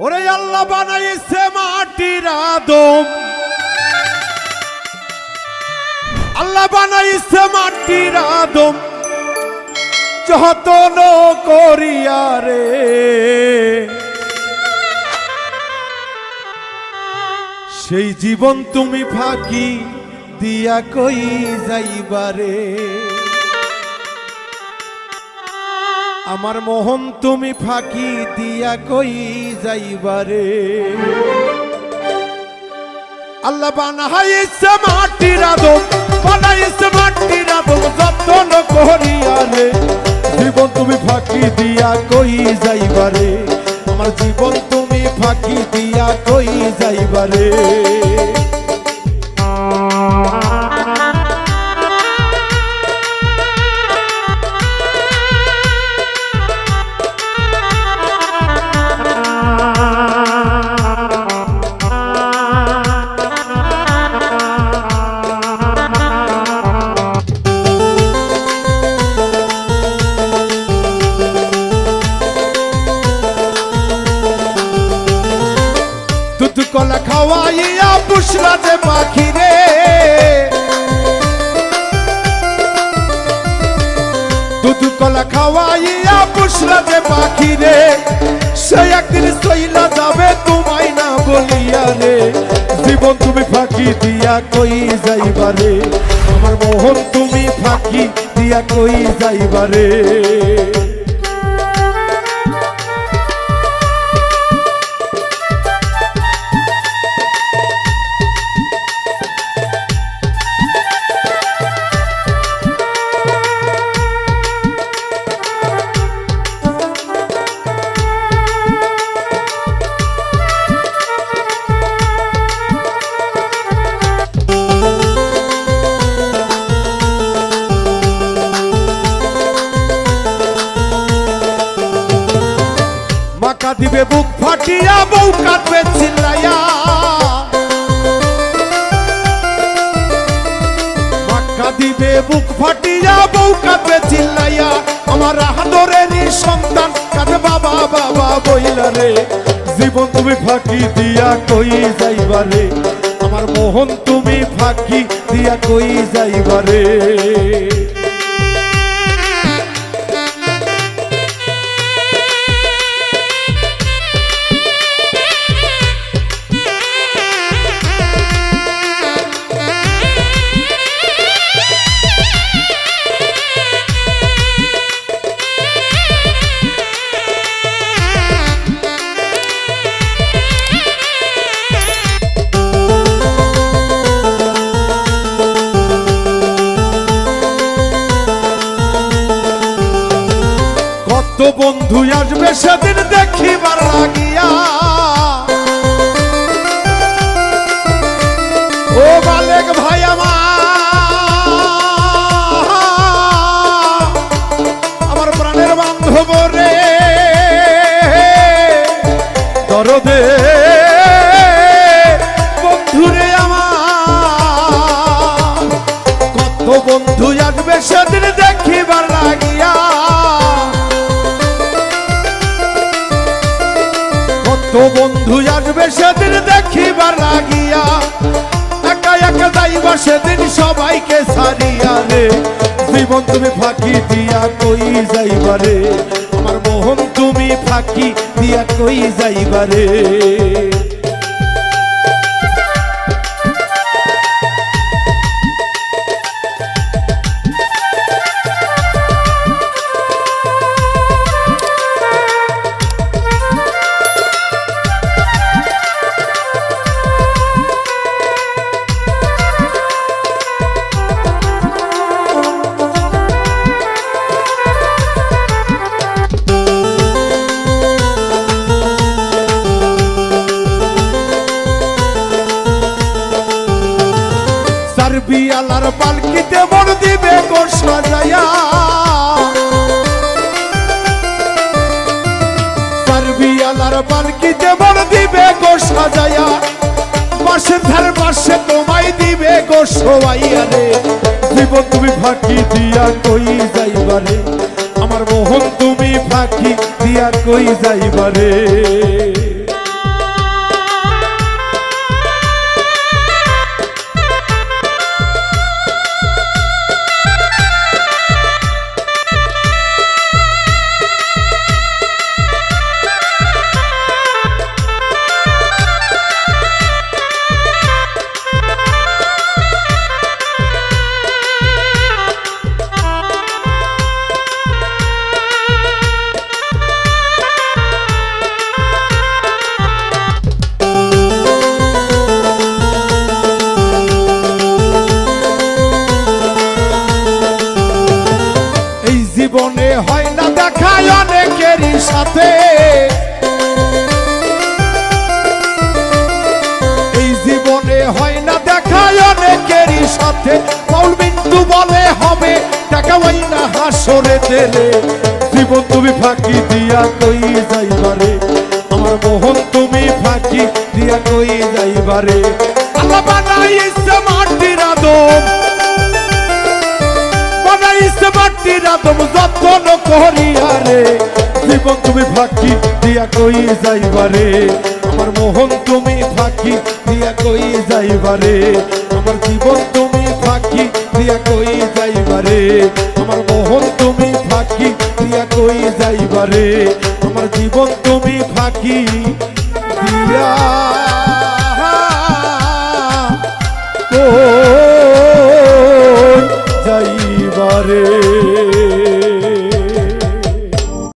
ওরে আল্লাহ বানাইছে মাটির আদম, আল্লাহ বানাইছে মাটির আদম যতন করিয়া রে। সেই জীবন তুমি ফাঁকি দিয়া কই যাইবারে। আমার মোহন তুমি ফাঁকি দিয়া কই যাইবারে। আল্লাহ বানাইছে মাটির আদম, বানাইছে মাটির আদম যতন করিয়া রে। জীবন তুমি ফাঁকি দিয়া কই যাইবারে। আমার জীবন তুমি ফাঁকি দিয়া কই যাইবারে। কলা খাওয়াইয়া পুষলা যে পাখি রে। দুধ কলা খাওয়াইয়া পুষলা যে পাখি রে। সে একদিন সইলা যাবে তোমায় না বলিয়া রে। জীবন তুমি ফাঁকি দিয়া কই যাইবারে। আমার মোহন তুমি ফাঁকি দিয়া কই যাইবারে। মাকা দিবে বুক ফাটিয়া বউ কাঁদবে চিল্লাইয়া। মাকা দিবে বুক ফাটিয়া বউ কাঁদবে চিল্লাইয়া। আমার আদরেরই সন্তান কাঁদে বাবা বাবা বইলা রে। জীবন তুমি ফাঁকি দিয়া কই যাইবারে। আমার মোহন তুমি ফাঁকি দিয়া কই যাইবারে। কত বন্ধু আসবে সেদিন দেখিবার লাগিয়া। ও মালেক ভাই আমার প্রাণের বান্ধব রে। দরদে বন্ধুরে আমার। কত বন্ধু আসবে সেদিন দেখিবার লাগিয়া। তো বন্ধু আসবে সেদিন দেখিবার লাগিয়া। একা একা যাইবা সেদিন সবাইকে ছাড়িয়া রে। জীবন তুমি ফাঁকি দিয়া কই যাইবারে। আমার মোহন তুমি ফাঁকি দিয়া কই যাইবারে। বিয়ালার পালকিতে বড় দিবে গো সাজায়া। বিয়ালার পালকিতে বড় দিবে গো সাজায়া। পাশের ধার পাশে তোমায় দিবে গো শোয়াইয়া রে। জীবন তুমি ফাঁকি দিয়া কই যাইবারে। আমার মোহন তুমি ফাঁকি দিয়া দিয়া কই যাইবারে। জীবনে হয় না দেখা অনেকেরই সাথে, এই জীবনে হয় না দেখা অনেকেরই সাথে। পাউল বিন্দু বলে হবে টাকা ওই না হাসরে তেলে। জীবন তুমি ফাঁকি দিয়া কই যাইবারে, আমার মোহন তুমি ফাঁকি দিয়া কই যাইবারে। আল্লাহ বানাইছে মাটির আদম, মাটির আদম যত্ন করিয়ারে। জীবন তুমি ফাঁকি দিয়া কই যাইবারে, আমার মোহন তুমি ফাঁকি দিয়া কই যাইবারে। আমার জীবন তুমি ফাঁকি দিয়া কই যাইবারে, আমার মোহন তুমি ফাঁকি দিয়া কই যাইবারে। আমার জীবন তুমি ফাঁকি দিয়া